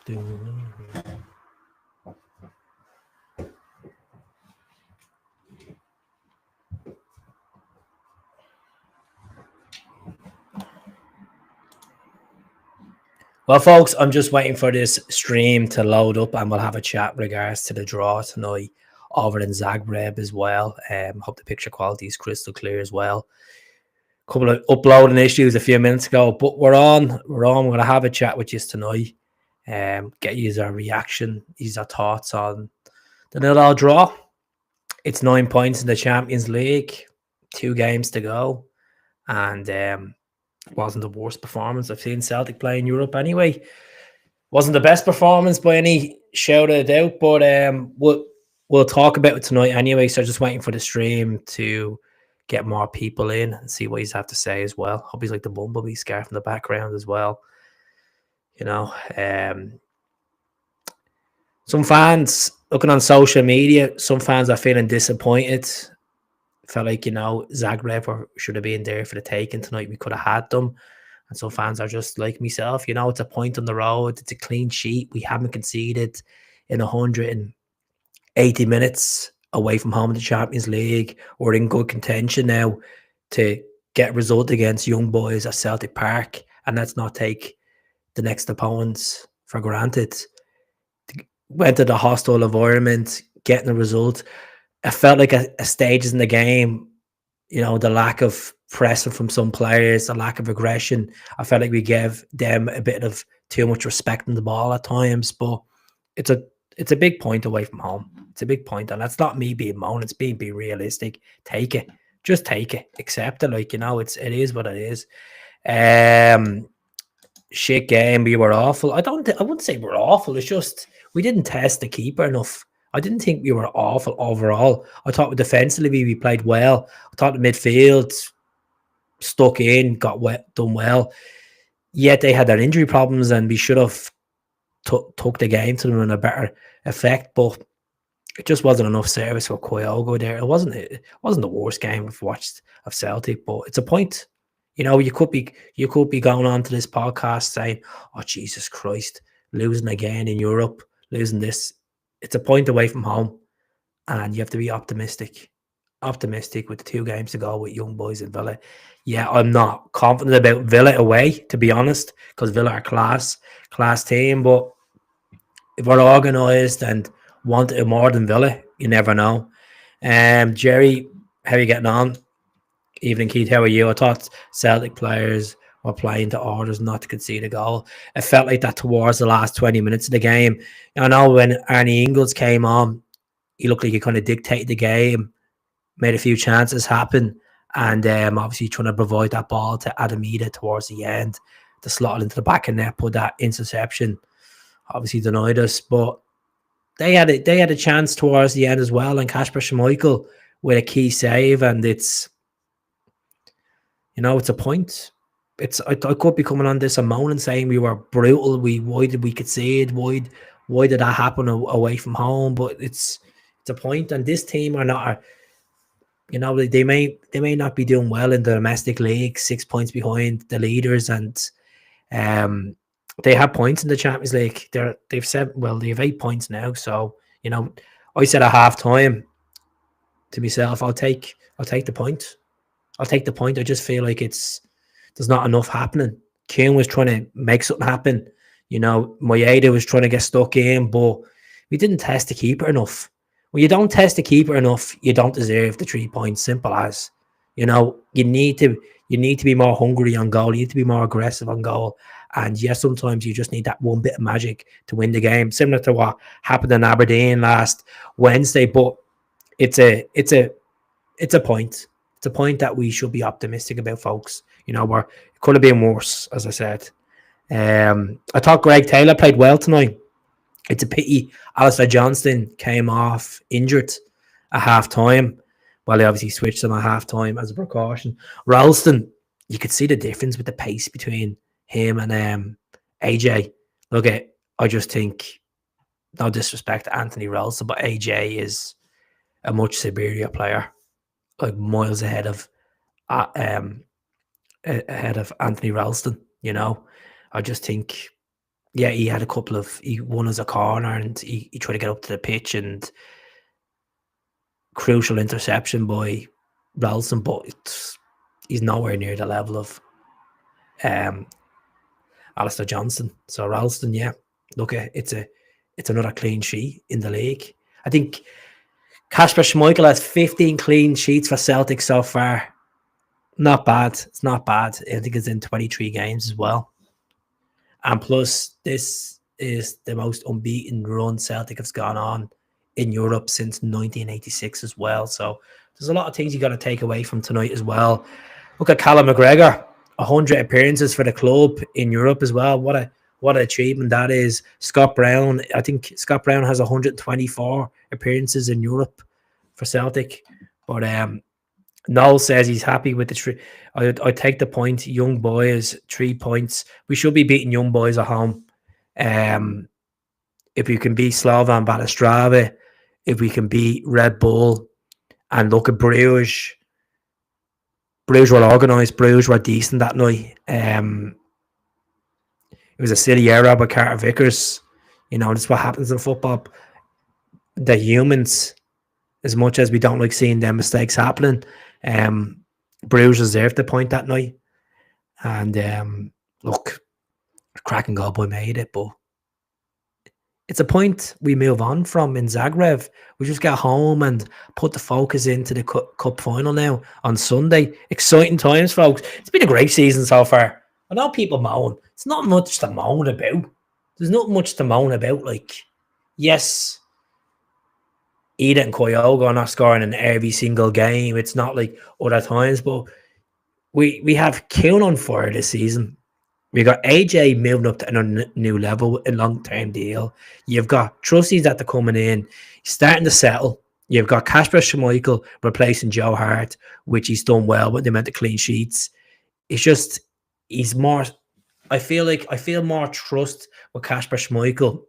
Well, folks, I'm just waiting for this stream to load up and we'll have a chat regards to the draw tonight over in Zagreb as well. Hope the picture quality is crystal clear as well. A couple of uploading issues a few minutes ago, but we're on. We're going to have a chat with you tonight. Get you a reaction, your thoughts on the 0-0 draw. It's 9 points in the Champions League, 2 games to go, and wasn't the worst performance I've seen Celtic play in Europe anyway. Wasn't the best performance by any shout of a doubt, but we'll talk about it tonight anyway. So just waiting for the stream to get more people in and see what he's have to say as well. Hope he's like the bumblebee scarf in the background as well. You know, some fans looking on social media, some fans are feeling disappointed. Felt like, Zagreb should have been there for the taking tonight. We could have had them. And some fans are just like myself, it's a point on the road. It's a clean sheet. We haven't conceded in 180 minutes away from home in the Champions League. We're in good contention now to get a result against young boys at Celtic Park. And let's not take the next opponents for granted. Went to the hostile environment, getting a result. It felt like a stages in the game, the lack of pressing from some players, the lack of aggression. I felt like we gave them a bit of too much respect in the ball at times, but it's a big point away from home. It's a big point, and that's not me being moan. It's being realistic. Take it, just take it, accept it. It is what it is. Shit game. We were awful. I wouldn't say we're awful. It's just we didn't test the keeper enough. I didn't think we were awful overall. I thought defensively we played well. I thought the midfield stuck in, done well. Yet they had their injury problems, and we should have took the game to them in a better effect. But it just wasn't enough service for Kyogo there. It wasn't the worst game I've watched of Celtic, but it's a point. You could be going on to this podcast saying, "Oh Jesus Christ, losing again in Europe, losing this." It's a point away from home, and you have to be optimistic with the 2 games to go with young boys in Villa. Yeah, I'm not confident about Villa away, to be honest, because Villa are class team. But if we're organised and want it more than Villa, you never know. Jerry, how are you getting on? Evening, Keith. How are you? I thought Celtic players were playing to orders not to concede a goal. It felt like that towards the last 20 minutes of the game. I know when Arnie Ingles came on, he looked like he kind of dictated the game, made a few chances happen, and obviously trying to provide that ball to Adamida towards the end to slot it into the back of net, put that interception. Obviously denied us, but they had a chance towards the end as well, and Kasper Schmeichel with a key save, and it's a point. I could be coming on this a moan and saying we were brutal. Why did we concede? Why did that happen away from home? But it's a point, and this team are not. They may not be doing well in the domestic league, 6 points behind the leaders, and they have points in the Champions League. They have 8 points now. So I said at half time to myself, I'll take the point. I'll take the point. I just feel like there's not enough happening. Kuhn was trying to make something happen. Moyeda was trying to get stuck in, but we didn't test the keeper enough. When you don't test the keeper enough, you don't deserve the 3 points. Simple as. You need to be more hungry on goal. You need to be more aggressive on goal. And yes, sometimes you just need that one bit of magic to win the game, similar to what happened in Aberdeen last Wednesday. But it's a point. It's a point that we should be optimistic about, folks. It could have been worse, as I said. I thought Greg Taylor played well tonight. It's a pity Alistair Johnston came off injured at half-time. Well, they obviously switched him at half-time as a precaution. Ralston, you could see the difference with the pace between him and AJ. I just think, no disrespect to Anthony Ralston, but AJ is a much superior player, like miles ahead of Anthony Ralston. I just think Yeah, he had a couple of he won as a corner and he tried to get up to the pitch and crucial interception by Ralston, but he's nowhere near the level of um Alistair Johnson. So Ralston, yeah, look, it's another clean sheet in the league. I think Kasper Schmeichel has 15 clean sheets for Celtic so far. Not bad. It's not bad. I think it's in 23 games as well. And plus, this is the most unbeaten run Celtic has gone on in Europe since 1986 as well. So there's a lot of things you got to take away from tonight as well. Look at Callum McGregor, 100 appearances for the club in Europe as well. What an achievement that is. Scott Brown, I think Scott Brown has 124 appearances in Europe for Celtic. But Noel says he's happy with the three. I take the point. Young boys, 3 points. We should be beating young boys at home. If we can beat Slovan Bratislava, if we can beat Red Bull, and look at Bruges. Bruges were organised. Bruges were decent that night. It was a silly error by Carter Vickers. That's what happens in football. The humans, as much as we don't like seeing them mistakes happening, Bruges deserved the point that night. And look, cracking goal boy made it, but it's a point we move on from in Zagreb. We just get home and put the focus into the cup final now on Sunday. Exciting times, folks. It's been a great season so far. I know people moan. It's not much to moan about. There's not much to moan about. Like, yes, Ida and Kyogo are not scoring in every single game. It's not like other times, but we have Keown for this season. We got AJ moving up to a new level, a long-term deal. You've got trustees that are coming in, starting to settle. You've got Kasper Schmeichel replacing Joe Hart, which he's done well with the amount of clean sheets. It's just, he's more, I feel more trust with Kasper Schmeichel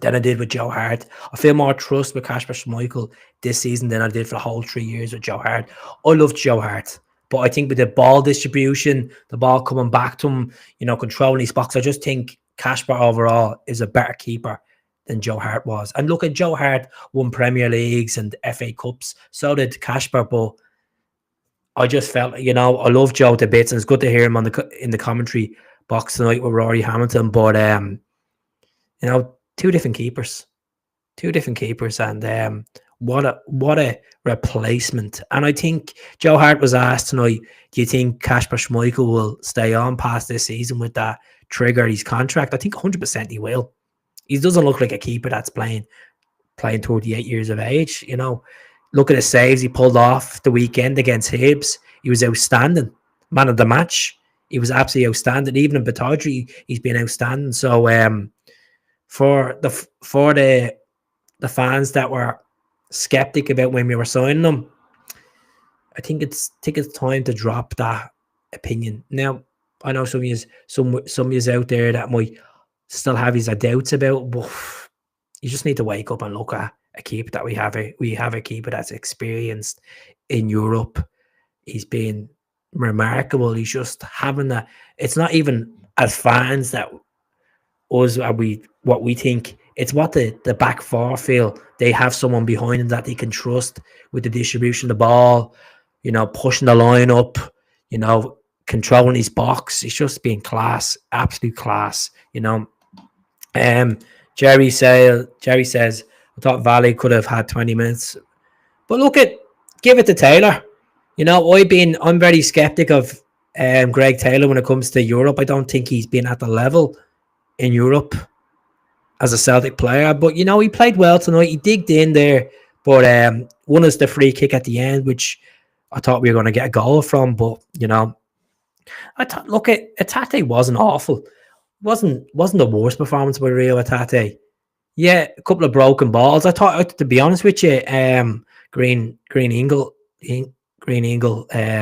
than I did with Joe Hart. I feel more trust with Kasper Schmeichel this season than I did for the whole 3 years with Joe Hart. I love Joe Hart. But I think with the ball distribution, the ball coming back to him, controlling his box, I just think Kasper overall is a better keeper than Joe Hart was. And look at Joe Hart won Premier Leagues and FA Cups. So did Kasper. But I just felt, I love Joe to bits, and it's good to hear him in the commentary box tonight with Rory Hamilton. But two different keepers, and what a replacement. And I think Joe Hart was asked tonight, do you think Kasper Schmeichel will stay on past this season with that trigger his contract? I think 100% he will. He doesn't look like a keeper that's playing 28 years of age. Look at the saves he pulled off the weekend against Hibs. He was outstanding. Man of the match. He was absolutely outstanding. Even in Batodri, he's been outstanding. So for the fans that were skeptic about when we were signing them, I think it's time to drop that opinion. Now, I know some of you out there that might still have his doubts about, but you just need to wake up and look at a keeper that we have a keeper that's experienced in Europe. He's been remarkable. He's just having that. It's not even as fans that us what we think. It's what the back four feel. They have someone behind them that they can trust with the distribution of the ball, pushing the line up, controlling his box. It's just been class, absolute class, Jerry says, I thought Valley could have had 20 minutes. But give it to Taylor. I'm very skeptic of Greg Taylor when it comes to Europe. I don't think he's been at the level in Europe as a Celtic player, but he played well tonight. He digged in there, but won us the free kick at the end, which I thought we were going to get a goal from. But I thought, Atate wasn't awful. wasn't the worst performance by Rio Atate. Yeah, a couple of broken balls. I thought, to be honest with you, Green Eagle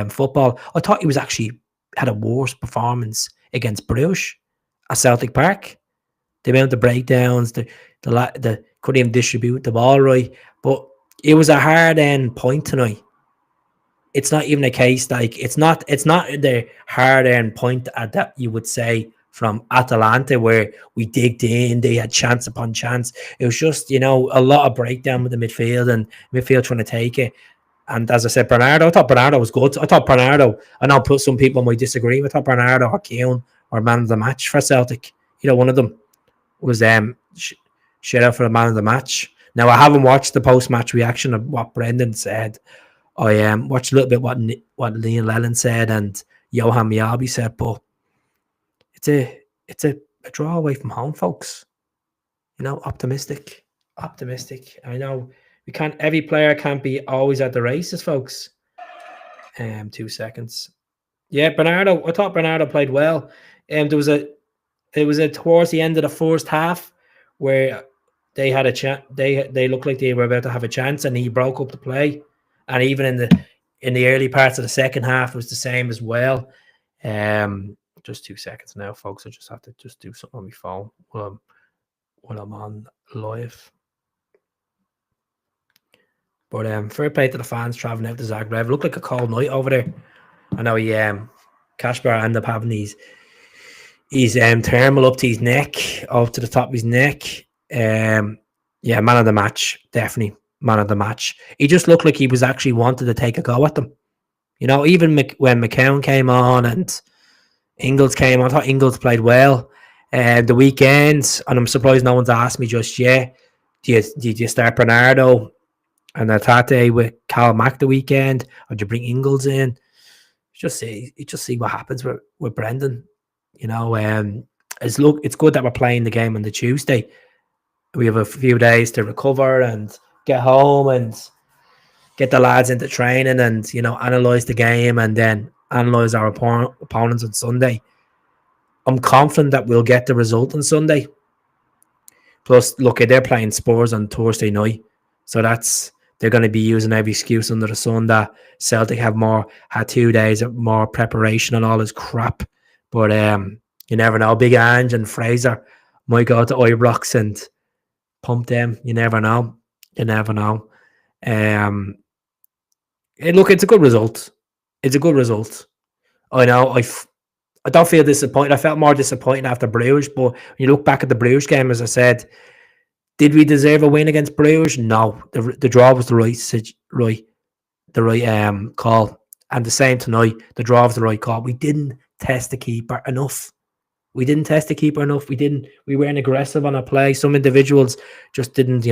football, I thought he was actually had a worse performance against Bruges at Celtic Park. The amount of breakdowns, the couldn't even distribute the ball right. But it was a hard end point tonight. It's not even a case it's not the hard end point that you would say from Atalanta, where we digged in, they had chance upon chance. It was just, a lot of breakdown with the midfield and midfield trying to take it. And as I said, I thought Bernardo was good. I know some people might disagree. I thought Bernardo or Keown or man of the match for Celtic. One of them was shit out for the man of the match. Now, I haven't watched the post-match reaction of what Brendan said. I watched a little bit what Liam Lennon said and Johan Miyabi said, but it's a draw away from home, folks. Optimistic. I know every player can't be always at the races, folks. 2 seconds. Yeah, Bernardo. I thought Bernardo played well. It was towards the end of the first half where they had a chance. They looked like they were about to have a chance, and he broke up the play. And even in the early parts of the second half, it was the same as well. Just 2 seconds now, folks. I just have to do something on my phone while I'm on live. But fair play to the fans traveling out to Zagreb. It looked like a cold night over there. I know Kasper ended up having his thermal up to his neck, up to the top of his neck. Man of the match, definitely man of the match. He just looked like he was actually wanted to take a go at them. Even when McCann came on and Ingles came on, I thought Ingles played well. The weekend, and I'm surprised no one's asked me just yet. Did you start Bernardo and Atate with Cal Mack the weekend, or do you bring Ingles in? Just see what happens with Brendan. It's good that we're playing the game on the Tuesday. We have a few days to recover and get home and get the lads into training and analyze the game and then analyze our opponents on Sunday. I'm confident that we'll get the result on Sunday. Plus, look, they're playing Spurs on Thursday night, so they're going to be using every excuse under the sun that Celtic had 2 days of more preparation and all this crap. But you never know. Big Ange and Fraser might go to Ibrox and pump them. You never know. Look, it's a good result. I know. I don't feel disappointed. I felt more disappointed after Bruges, but when you look back at the Bruges game, as I said, did we deserve a win against Bruges? No. The draw was the right call. And the same tonight, the draw was the right call. We didn't test the keeper enough. We weren't aggressive on a play. Some individuals just didn't,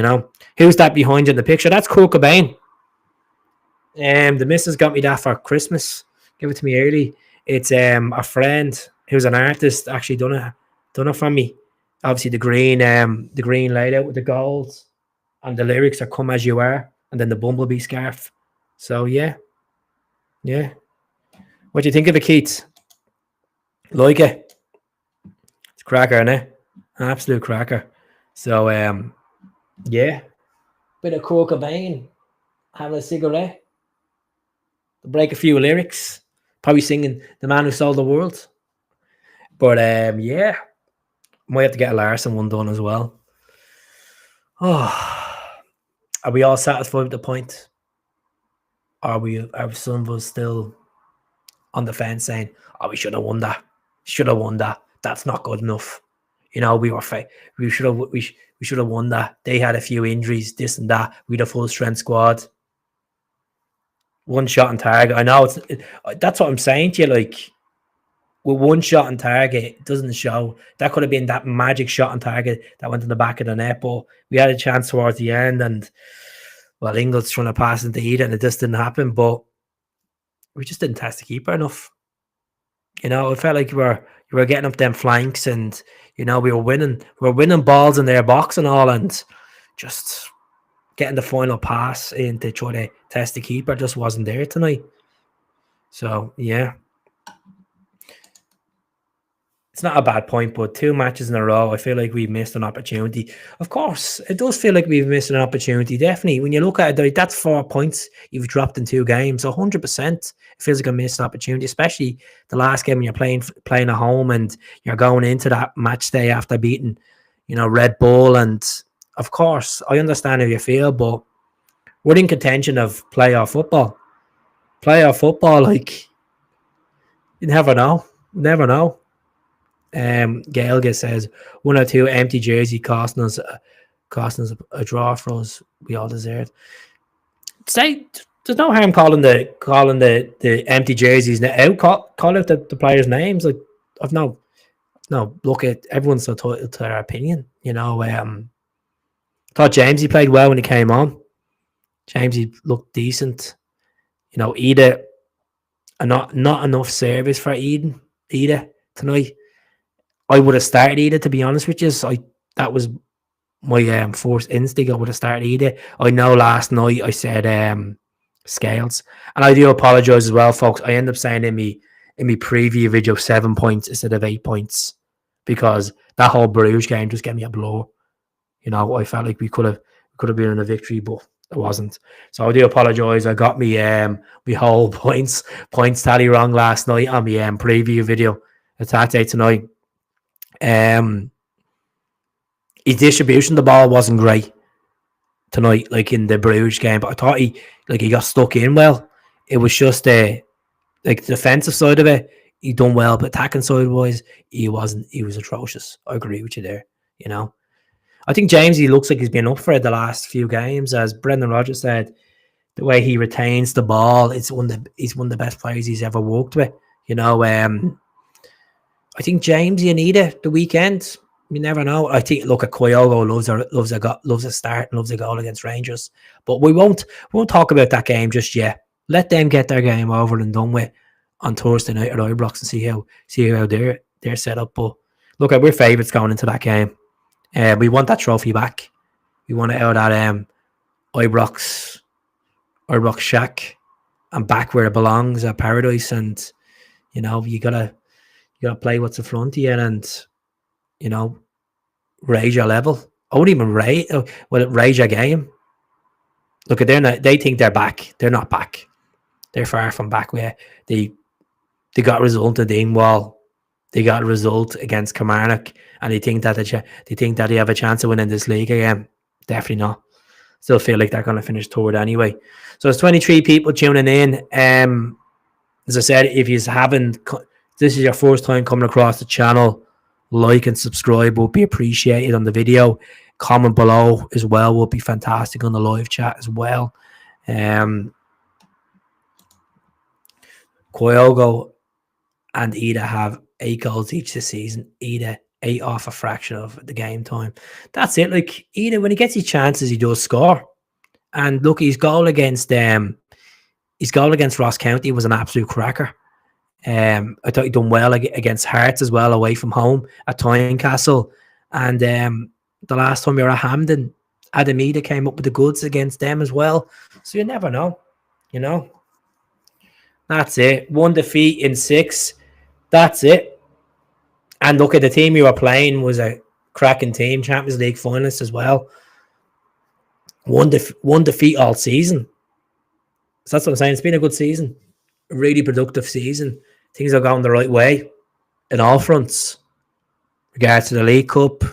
Who's that behind you in the picture? That's Kurt Cobain. The missus got me that for Christmas. Give it to me early. It's a friend who's an artist actually done it for me. Obviously the green laid out with the golds, and the lyrics are "Come as you are," and then the bumblebee scarf. So yeah. What do you think of it, Keith? Like it? It's a cracker, isn't it? An absolute cracker. So bit of Kurt Cobain, having a cigarette, break a few lyrics. Probably singing "The Man Who Sold the World." But might have to get a Larson one done as well. Oh, are we all satisfied with the point? Are some of us still on the fence saying, "Oh, we should have won that. That's not good enough." We should have won that. They had a few injuries, this and that. We had a full strength squad. One shot on target. I know that's what I'm saying to you. Like, with one shot on target, it doesn't show. That could have been that magic shot on target that went in the back of the net. But we had a chance towards the end, and Ingles trying to pass into Eden, and it just didn't happen. But we just didn't test the keeper enough. It felt like you were getting up them flanks, and we were winning. We were winning balls in their box and all, and just getting the final pass in to try to test the keeper just wasn't there tonight. So, yeah. It's not a bad point, but 2 matches in a row, I feel like we've missed an opportunity. Of course, it does feel like we've missed an opportunity, definitely. When you look at it, that's 4 points you've dropped in 2 games. So 100%, it feels like a missed opportunity, especially the last game when you're playing at home and you're going into that match day after beating, Red Bull. And, of course, I understand how you feel, but we're in contention of playoff football. Playoff football, like, you never know. Gaelga says 1 or 2 empty jersey costing us a draw for us. We all deserve. Say there's no harm calling the empty jerseys out. Call out the players' names. Like I've no look at everyone's entitled to their opinion. Thought Jamesy played well when he came on. Jamesy looked decent. Ida, not enough service for Ida tonight. I would have started Ida, to be honest with you. That was my first instinct. I would have started Ida. I know last night I said Scales, and I do apologise as well, folks. I end up saying in me preview video 7 points instead of 8 points because that whole Bruges game just gave me a blow. I felt like we could have been in a victory, but it wasn't. So I do apologise. I got me whole points tally wrong last night on my preview video. It's that day tonight. His distribution of the ball wasn't great tonight, like in the Bruges game, but I thought he got stuck in well. It was just the defensive side of it, he done well, but attacking side wise, he wasn't. He was atrocious. I agree with you there. I think James, he looks like he's been up for it the last few games. As Brendan Rodgers said, the way he retains the ball, he's one of the best players he's ever worked with. I think James, you need it the weekend. You never know. I think look at Kyogo loves a start and loves a goal against Rangers. But we won't talk about that game just yet. Let them get their game over and done with on Thursday night at Ibrox and see how they're set up. But look, we're favourites going into that game. We want that trophy back. We want it out at Ibrox shack and back where it belongs at Paradise. And you gotta play what's in front of you and raise your level. I wouldn't even raise your game. Look, they think they're back. They're not back. They're far from back. Where they got a result at Dingwall. They got a result against Kilmarnock, and they think that they have a chance of winning this league again. Definitely not. Still feel like they're going to finish third anyway. So there's 23 people tuning in. As I said, if you haven't, this is your first time coming across the channel, like and subscribe will be appreciated on the video. Comment below as well will be fantastic on the live chat as well. Kyogo and Ida have 8 goals each this season. Ida 8 off a fraction of the game time. That's it. Like Ida, when he gets his chances, he does score. And look, his goal against Ross County was an absolute cracker. I thought he done well against Hearts as well, away from home at Tynecastle. And the last time we were at Hampden, Adam Ida came up with the goods against them as well. So you never know, That's it. 1 defeat in 6. That's it. And look at the team you were playing was a cracking team, Champions League finalists as well. One defeat all season. So that's what I'm saying. It's been a good season. A really productive season. Things are going the right way in all fronts. Regards to the League Cup,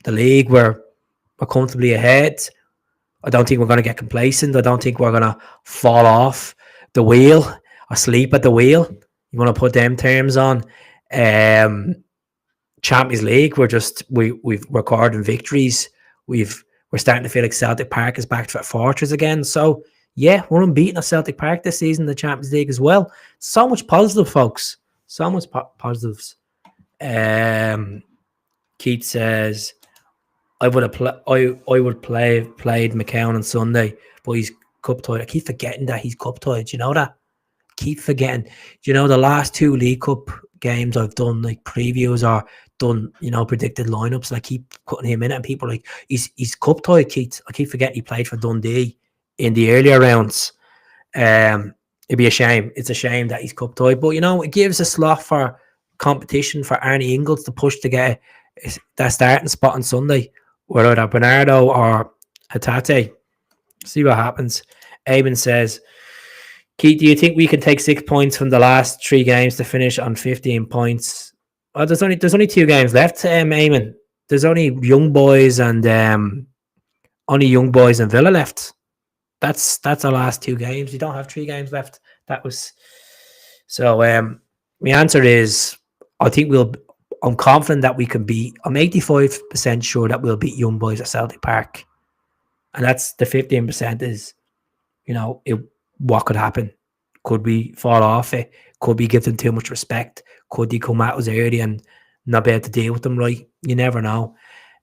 the league, we're comfortably ahead. I don't think we're going to get complacent. I don't think we're going to fall off the wheel or sleep at the wheel. You want to put them terms on. Champions League, we've recorded victories. We're starting to feel like Celtic Park is back to fortress again. So yeah, we're unbeaten at Celtic Park this season in the Champions League as well. So much positive, folks. So much positives. Keith says, I would have played McCann on Sunday, but he's cup tied. I keep forgetting that he's cup tied. Do you know that? Keep forgetting. Do you know the last 2 League Cup games I've done like previews or done predicted lineups, and I keep putting him in it, and people are like, he's cup tied, Keith. I keep forgetting he played for Dundee in the earlier rounds. It'd be a shame. It's a shame that he's cup tied, but it gives a slot for competition for Arnie Ingles to push to get that starting spot on Sunday, whether Bernardo or Hatate. See what happens. Aben says, Keith, do you think we can take 6 points from the last 3 games to finish on 15 points? Oh, there's only 2 games left, Eamon. There's only Young Boys and Villa left. That's the last 2 games. You don't have 3 games left. That was so. My answer is, I think I'm confident that we can beat. I'm 85% sure that we'll beat Young Boys at Celtic Park, and that's the 15% is, what could happen? Could we fall off it? Could we give them too much respect? Could they come at us early and not be able to deal with them right? You never know.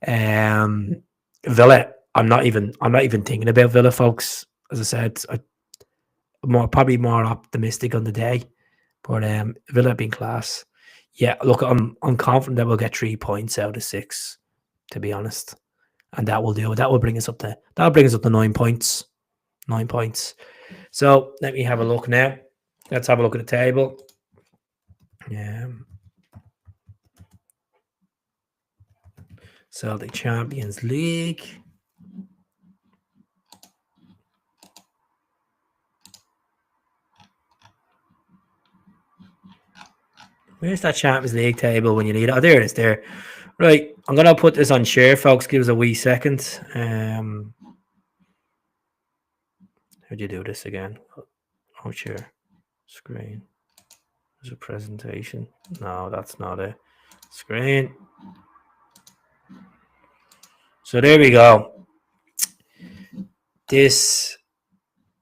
Villa, I'm not even thinking about Villa, folks. As I said, probably more optimistic on the day, but Villa have been class. Yeah, look, I'm confident that we'll get 3 points out of 6, to be honest, and that will do. That will bring us up to 9 points. 9 points. So let me have a look now. Let's have a look at the table. Celtic Champions League. Where's that Champions League table when you need it? Oh, there it is there. Right, I'm going to put this on share, folks. Give us a wee second. How do you do this again? Oh, share. Screen. There's a presentation. No, that's not it. Screen. So there we go. This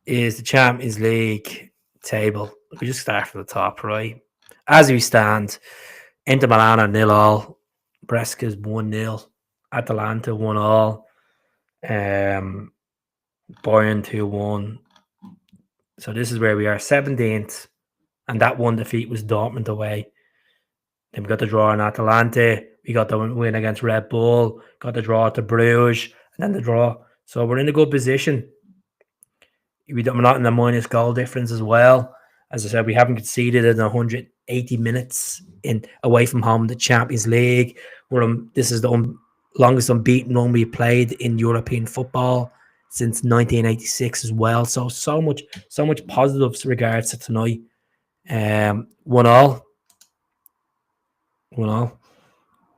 is the Champions League table. We just start from the top, right? As we stand, Inter Milan are 0-0. Brescia's 1-0. Atalanta 1-0. Bayern 2-1. So this is where we are, 17th. And that one defeat was Dortmund away. Then we got the draw in Atalanta. We got the win against Red Bull. Got the draw to Bruges. And then the draw. So we're in a good position. We're not in the minus goal difference as well. As I said, we haven't conceded in 180 minutes away from home in the Champions League. This is the longest unbeaten run we played in European football since 1986 as well. So much positives regards to tonight. 1-1.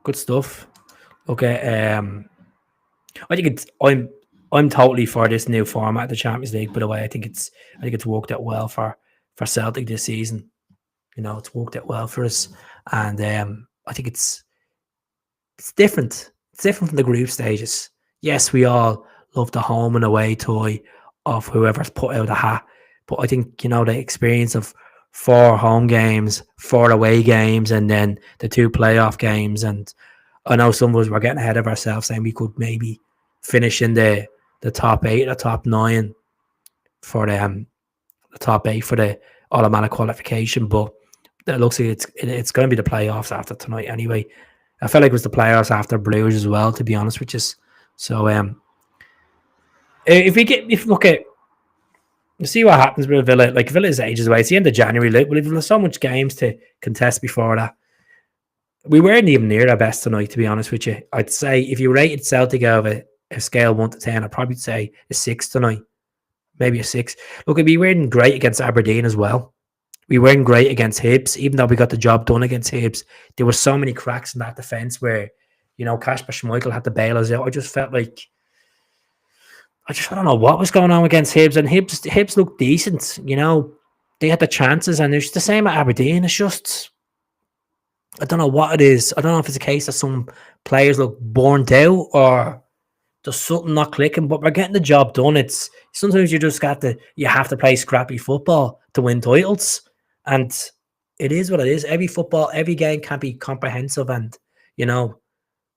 Good stuff. Okay. I think I'm totally for this new format of the Champions League. By the way, I think it's worked out well for Celtic this season. It's worked out well for us, and I think it's different. It's different from the group stages. Yes, we all love the home and away toy of whoever's put out a hat, but I think the experience of 4 home games, 4 away games, and then the 2 playoff games. And I know some of us were getting ahead of ourselves, saying we could maybe finish in the top 8, the top 9 for the top 8 for the automatic qualification. But it looks like it's going to be the playoffs after tonight anyway. I felt like it was the playoffs after Bruges as well, to be honest with you. So if look at, you see what happens with Villa. Like, Villa is ages away. It's the end of January. We've so much games to contest before that. We weren't even near our best tonight, to be honest with you. I'd say if you rated Celtic over a scale 1 to 10, I'd probably say a 6 tonight. Maybe a 6. Look, we weren't great against Aberdeen as well. We weren't great against Hibs, even though we got the job done against Hibs. There were so many cracks in that defence where, Kasper Schmeichel had to bail us out. I just felt like, I don't know what was going on against Hibs, and Hibs looked decent. They had the chances, and it's the same at Aberdeen. It's just, I don't know what it is. I don't know if it's a case that some players look burnt out or there's something not clicking, but we're getting the job done. It's sometimes you have to play scrappy football to win titles, and it is what it is. Every game can't be comprehensive and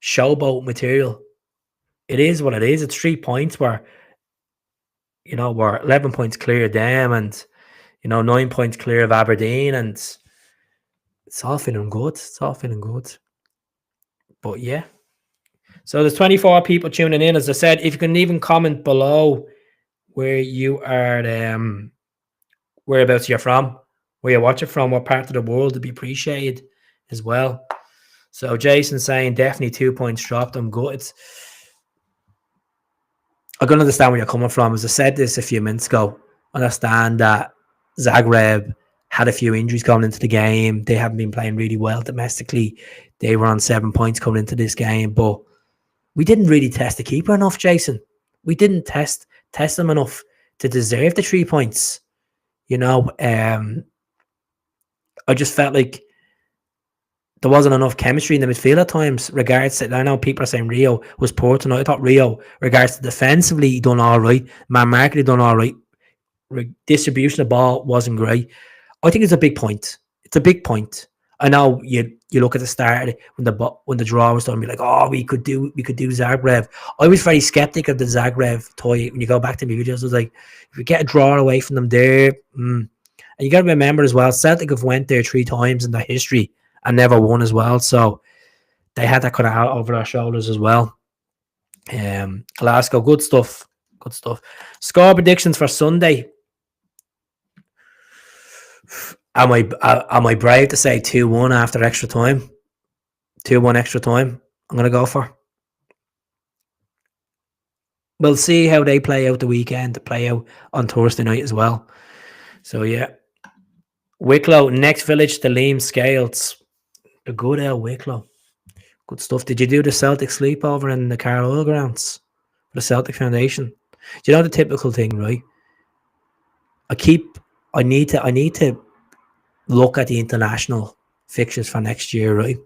showboat material. It is what it is. It's 3 points where we're 11 points clear of them, and 9 points clear of Aberdeen, and it's all feeling good. But yeah. So there's 24 people tuning in. As I said, if you can even comment below where you are, whereabouts you're from, where you're watching from, what part of the world, would be appreciated as well. So Jason saying definitely 2 points dropped. I'm good. I can understand where you're coming from. As I said this a few minutes ago, I understand that Zagreb had a few injuries coming into the game. They haven't been playing really well domestically. They were on 7 points coming into this game, but we didn't really test the keeper enough, Jason. We didn't test them enough to deserve the 3 points. I just felt like there wasn't enough chemistry in the midfield at times. Regards to, I know people are saying Rio was poor tonight. I thought Rio, regards to defensively, he done all right. Man market, he done all right. Distribution of ball wasn't great. I think it's a big point. It's a big point. I know you look at the start when the draw was done, be like, oh, we could do Zagreb. I was very skeptic of the Zagreb toy. When you go back to my videos, I was like, if we get a draw away from them there, and you got to remember as well, Celtic have went there 3 times in their history and never won as well. So they had that kind of out over their shoulders as well. Glasgow, good stuff. Good stuff. Score predictions for Sunday. Am I brave to say 2-1 after extra time? 2-1 extra time. I'm gonna go for. We'll see how they play out the weekend. To play out on Thursday night as well. So yeah. Wicklow, next village to Liam Scales. A good old Wicklow. Good stuff. Did you do the Celtic sleepover in the Carlisle grounds for the Celtic Foundation? Do you know the typical thing, right? I need to look at the international fixtures for next year, right?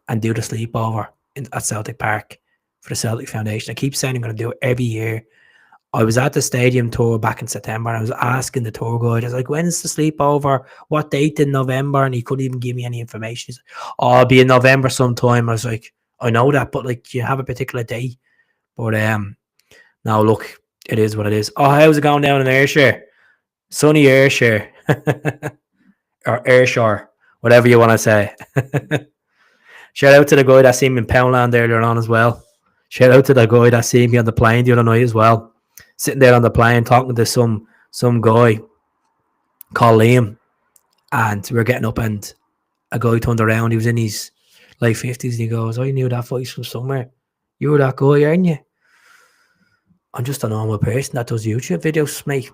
And do the sleepover at Celtic Park for the Celtic Foundation. I keep saying I'm going to do it every year. I was at the stadium tour back in September. And I was asking the tour guide, I was like, when's the sleepover? What date in November? And he couldn't even give me any information. He's like, oh, I'll be in November sometime. I was like, I know that, but like, you have a particular date. But now look, it is what it is. Oh, how's it going down in Ayrshire? Sunny Ayrshire. Or Ayrshire, whatever you want to say. Shout out to the guy that seen me in Poundland earlier on as well. Shout out to the guy that seen me on the plane the other night as well. Sitting there on the plane talking to some guy called Liam. And we were getting up and a guy turned around. He was in his late 50s and he goes, I knew that voice from somewhere. You were that guy, aren't you? I'm just a normal person that does YouTube videos, mate.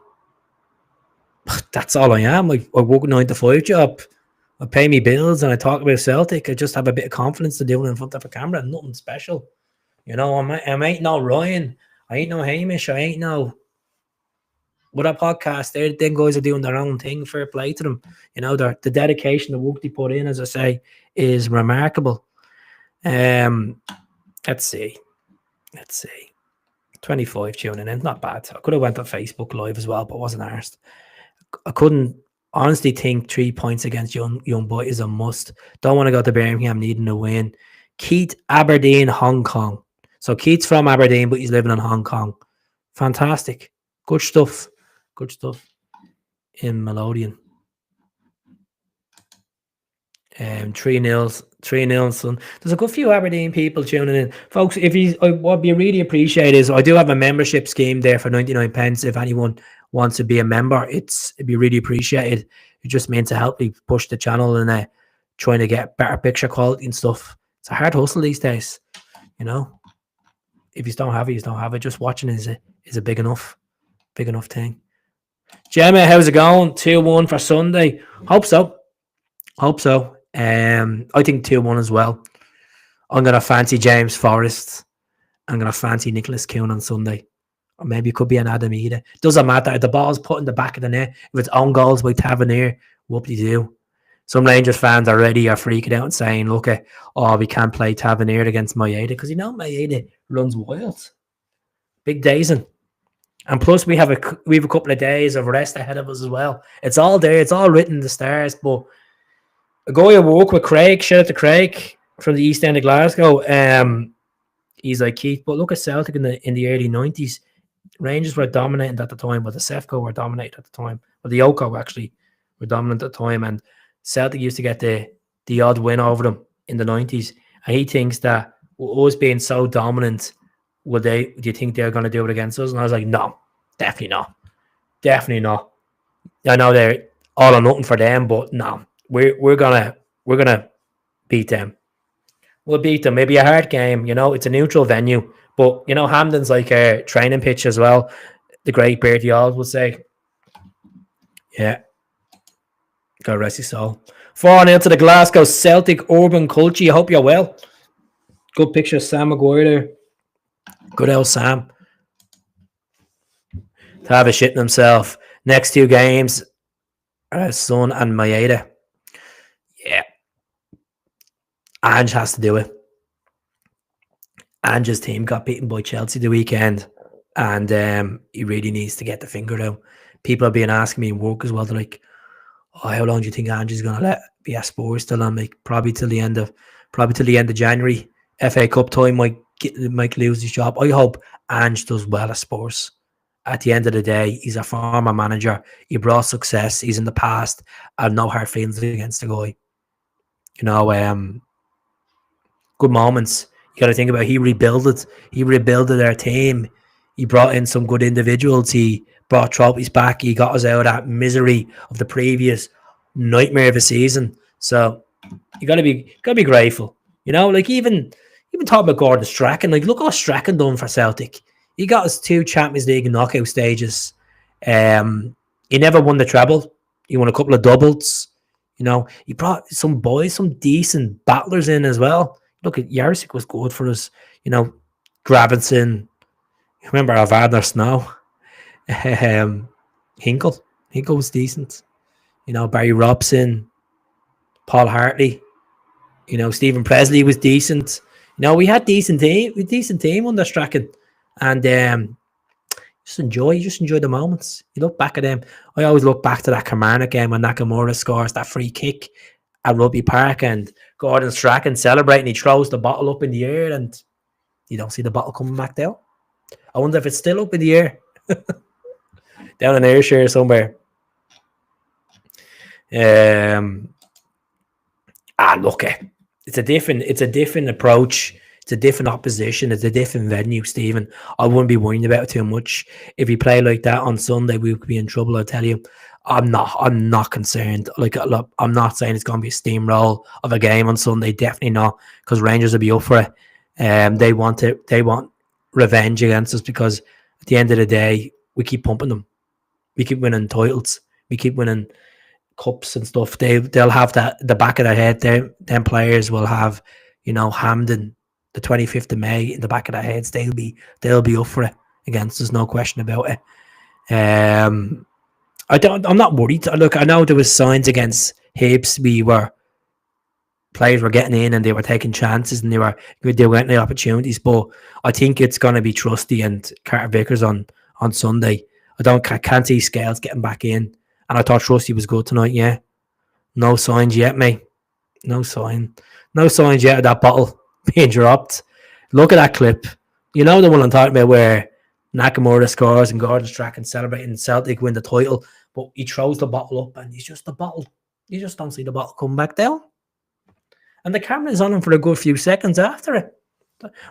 That's all I am. I work a 9-to-5 job. I pay me bills and I talk about Celtic. I just have a bit of confidence to do it in front of a camera. Nothing special. You know, I ain't no Ryan. I ain't no Hamish. I ain't no... What a podcast. Them guys are doing their own thing. Fair play to them. You know, the dedication, the work they put in, as I say, is remarkable. Let's see. 25 tuning in. Not bad. I could have went on Facebook Live as well, but wasn't arsed. I couldn't honestly think 3 points against young boy is a must. Don't want to go to Birmingham needing a win. Keith, Aberdeen, Hong Kong. So Keith's from Aberdeen, but he's living in Hong Kong. Fantastic. Good stuff. Good stuff in Melodian. 3-0, son. There's a good few Aberdeen people tuning in. Folks, what we really appreciate is I do have a membership scheme there for 99 pence. If anyone wants to be a member, it'd be really appreciated. It just means to help me push the channel and trying to get better picture quality and stuff. It's a hard hustle these days, you know. If you don't have it, you don't have it. Just watching is a big enough thing. Gemma, how's it going? 2-1 for Sunday. Hope so. I think 2-1 as well. I'm gonna fancy James Forrest. I'm gonna fancy Nicholas Kuhn on Sunday. Or maybe it could be an Adam Ida. Doesn't matter. If the ball's put in the back of the net, if it's own goals by Tavernier, whoop-de-doo. Some Rangers fans already are freaking out and saying, look, we can't play Tavernier against Maeda, because you know Maeda runs wild. Big days in. And plus we have a couple of days of rest ahead of us as well. It's all there, it's all written in the stars. But a guy I work with, Craig, shout out to Craig from the East End of Glasgow. He's like, Keith, but look at Celtic in the early 90s. Rangers were dominating at the time, but the Sefco were dominating at the time. Well, the Yoko actually were dominant at the time, and Celtic used to get the odd win over them in the 90s. And he thinks that with us being so dominant, do you think they're going to do it against us? And I was like, no, definitely not. I know they're all or nothing for them, but no, we're gonna beat them. We'll beat them. Maybe a hard game, you know. It's a neutral venue, but you know, Hampden's like a training pitch as well. The great Bertie Auld would say, yeah. God rest his soul. 4-0 to the Glasgow Celtic Urban Culture. I hope you're well. Good picture of Sam Maguire there. Good old Sam. To have a shit in himself. Next 2 games are his son and Maeda. Yeah. Ange has to do it. Ange's team got beaten by Chelsea the weekend, and he really needs to get the finger out. People have been asking me in work as well. They're like, "Oh, how long do you think Ange's going to let be at Spurs till?" I'm like, probably till the end of January. FA Cup time might lose his job. I hope Ange does well at Spurs. At the end of the day, he's a former manager. He brought success. He's in the past. I have no hard feelings against the guy. You know, good moments. You got to think about. He rebuilt their team. He brought in some good individuals. He brought trophies back. He got us out of that misery of the previous nightmare of a season. So you got to be grateful. You know, like even talking about Gordon Strachan. Like, look what Strachan done for Celtic. He got us 2 Champions League knockout stages. He never won the treble. He won a couple of doubles. You know, he brought some boys, some decent battlers in as well. Look, at Yarsic was good for us. You know, Gravenson. Remember Avardar Snow? Hinkle was decent. You know, Barry Robson, Paul Hartley. You know, Stephen Presley was decent. You know, we had decent team under Strachan. And just enjoy the moments. You look back at them. I always look back to that Kilmarnock game when Nakamura scores that free kick at Rugby Park and Gordon Strachan celebrating. He throws the bottle up in the air and you don't see the bottle coming back down. I wonder if it's still up in the air. Down in Ayrshire somewhere. Look, it's a different approach. It's a different opposition. It's a different venue, Stephen. I wouldn't be worrying about it too much. If we play like that on Sunday, we could be in trouble. I tell you, I'm not concerned. Like, look, I'm not saying it's going to be a steamroll of a game on Sunday. Definitely not, because Rangers will be up for it. They want revenge against us because at the end of the day, we keep pumping them. We keep winning titles. We keep winning cups and stuff. They'll have that the back of their head. Them players will have, you know, Hampden, the 25th of May in the back of their heads. They'll be up for it against us, no question about it. I'm not worried. Look, I know there was signs against Hibs. Players were getting in and they were taking chances and they were getting the opportunities. But I think it's going to be Trusty and Carter Vickers on Sunday. I can't see Scales getting back in. And I thought Trusty was good tonight. Yeah, no signs yet, mate. No signs yet of that bottle being dropped. Look at that clip. You know the one I'm talking about where Nakamura scores and Gordon Strachan celebrating Celtic win the title, but he throws the bottle up and he's just a bottle. You just don't see the bottle come back down. And the camera is on him for a good few seconds after it.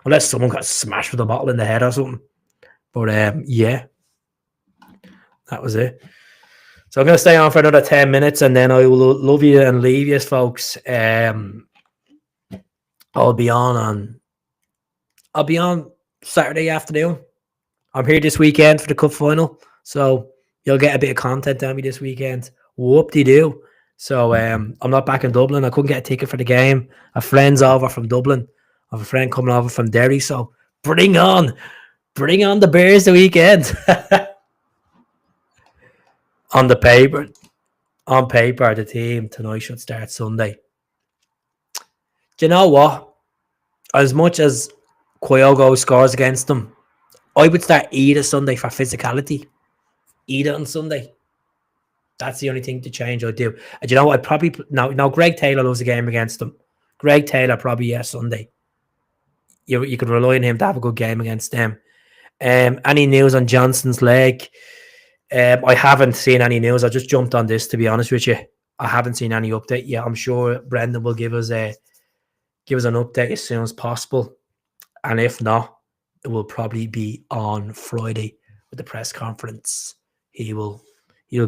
Unless someone got smashed with a bottle in the head or something. But yeah, that was it. So I'm going to stay on for another 10 minutes and then I will love you and leave you, folks. I'll be on Saturday afternoon. I'm here this weekend for the cup final, so you'll get a bit of content on me this weekend. Whoop-de-doo. So I'm not back in Dublin. I couldn't get a ticket for the game. A friend's over from Dublin. I have a friend coming over from Derry, so bring on the Bears the weekend. On paper, the team tonight should start Sunday. Do you know what? As much as Kyogo scores against them, I would start either Sunday for physicality. Either on Sunday. That's the only thing to change I'd do. And you know what? I'd probably... Now Greg Taylor loves a game against them. Greg Taylor probably, Sunday. You could rely on him to have a good game against them. Any news on Johnson's leg? I haven't seen any news. I just jumped on this, to be honest with you. I haven't seen any update yet. I'm sure Brendan will give us an update as soon as possible. And if not, it will probably be on Friday with the press conference. He'll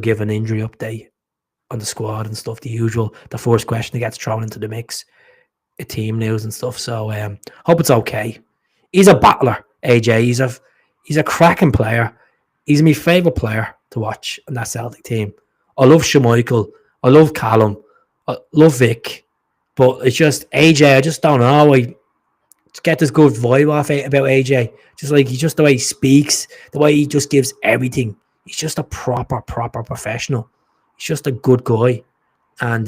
give an injury update on the squad and stuff, the usual. The first question that gets thrown into the mix, team news and stuff. So hope it's okay. He's a battler, AJ. He's a cracking player. He's my favourite player to watch on that Celtic team. I love Schmeichel. I love Callum. I love Vic. But it's just AJ, I just don't know. I just get this good vibe off about AJ. Just the way he speaks, the way he just gives everything. He's just a proper professional. He's just a good guy. And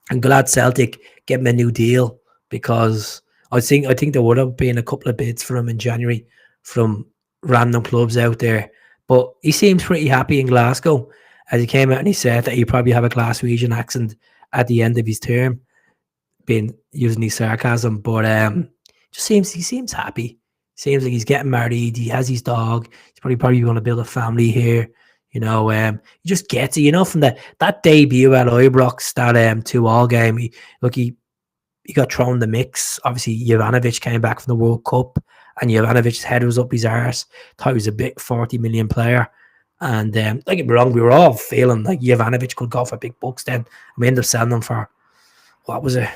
I'm glad Celtic get him a new deal, because I think there would have been a couple of bids for him in January from random clubs out there. But he seems pretty happy in Glasgow, as he came out and he said that he probably have a Glaswegian accent at the end of his term, being using his sarcasm. But just seems he seems happy. Seems like he's getting married. He has his dog. He's probably going to build a family here. He just gets it. From that debut at Ibrox, that 2-2 game. He got thrown in the mix. Obviously, Jovanovic came back from the World Cup, and Jovanovic's head was up his arse. Thought he was a big 40 million player. And don't get me wrong, we were all feeling like Jovanovic could go for big bucks then. We ended up selling him for, what was it?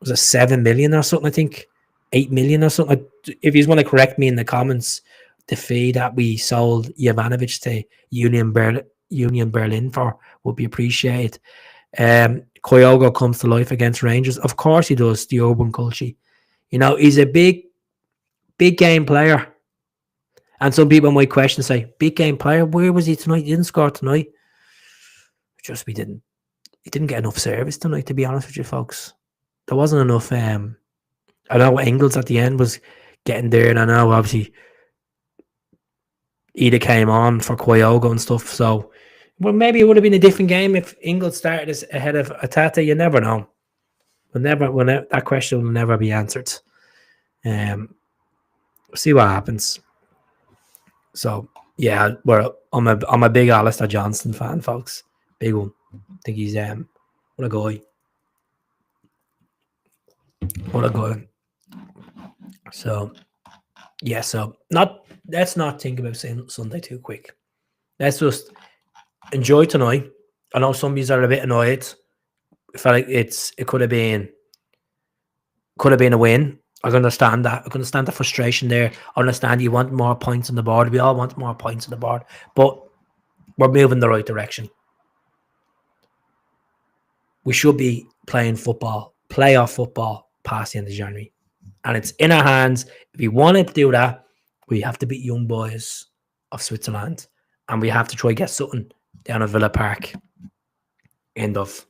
Was it 7 million or something, I think? 8 million or something. If you want to correct me in the comments, the fee that we sold Jovanovic to Union Berlin for would be appreciated. Kyogo comes to life against Rangers. Of course he does, the urban culture. He's a big game player. And some people might question, say, big game player, where was he tonight? He didn't score tonight. Just he didn't get enough service tonight, to be honest with you folks. There wasn't enough. I know Engels at the end was getting there, and I know obviously Ida came on for Kyogo and stuff. So, well, maybe it would have been a different game if Engels started ahead of Atata. You never know. That question will never be answered. See what happens. So yeah, I'm a big Alistair Johnston fan, folks. Big one. I think he's what a guy. What a guy. So yeah, let's not think about Sunday too quick. Let's just enjoy tonight. I know some of you are a bit annoyed. I feel like it could have been a win. I understand that. I understand the frustration there. I understand you want more points on the board. We all want more points on the board, but we're moving the right direction. We should be playing football, playoff football, past the end of January, and it's in our hands. If we want to do that, we have to beat Young Boys of Switzerland, and we have to try to get something down at Villa Park. End of,